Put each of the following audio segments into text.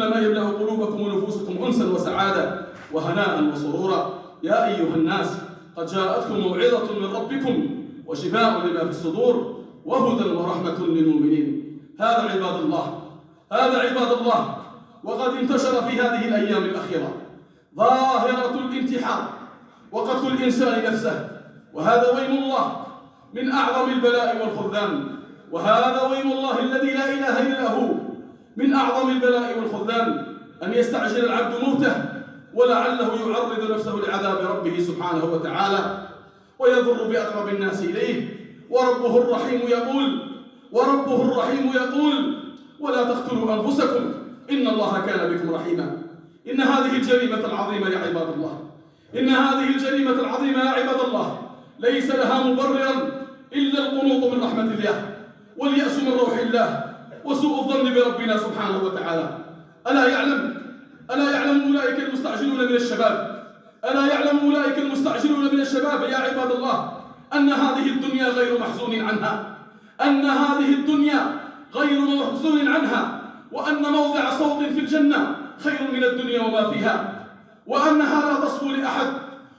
تحبون ما يملأ قلوبكم ونفوسكم أنسا وسعادة وهناء وسرورا. يا أيها الناس قد جاءتكم موعظة من ربكم وشفاء لما في الصدور وهدى ورحمة للمؤمنين. هذا عباد الله، هذا عباد الله. وقد انتشر في هذه الأيام الأخيرة ظاهرة الانتحار وقتل الإنسان نفسه، وهذا ويم الله من أعظم البلاء والخذلان، وهذا ويم الله الذي لا إله إلا هو من أعظم البلاء والخذلان، أن يستعجل العبد موته ولعله يعرض نفسه لعذاب ربه سبحانه وتعالى ويضر بأقرب الناس إليه. وربه الرحيم يقول ولا تقتلوا أنفسكم إن الله كان بكم رحيما. إن هذه الجريمة العظيمة يا عباد الله، إن هذه الجريمة العظيمة يا عباد الله ليس لها مبررا إلا القنوط من رحمة الله واليأس من روح الله وسوء الظن بربنا سبحانه وتعالى. ألا يعلم أولئك المستعجلون من الشباب، ألا يعلم أولئك المستعجلون من الشباب يا عباد الله أن هذه الدنيا غير محزون عنها، أن هذه الدنيا غير محزون عنها، وأن موضع صوت في الجنة خير من الدنيا وما فيها، وأنها لا تصفو لأحد،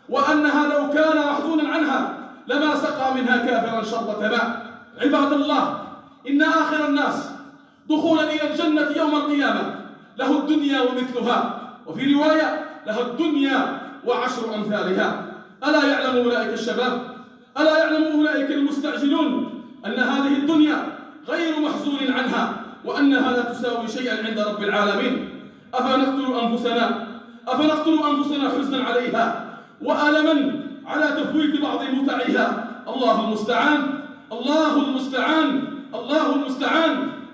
وأنها لو كان محزونا عنها لما سقى منها كافرا شربة ماء. عباد الله، إن آخر الناس دخولا إلى الجنة يوم القيامة له الدنيا ومثلها، وفي رواية له الدنيا وعشر أمثالها. ألا يعلم أولئك الشباب، ألا يعلم أولئك المستعجلون أن هذه الدنيا غير محزون عنها، وأنها لا تساوي شيئا عند رب العالمين؟ أفنقتل أنفسنا حزنا عليها وألما على تفويت بعض متعها؟ الله المستعان،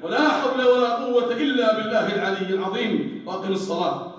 ولا حول ولا قوة إلا بالله العلي العظيم. وأقم الصلاة.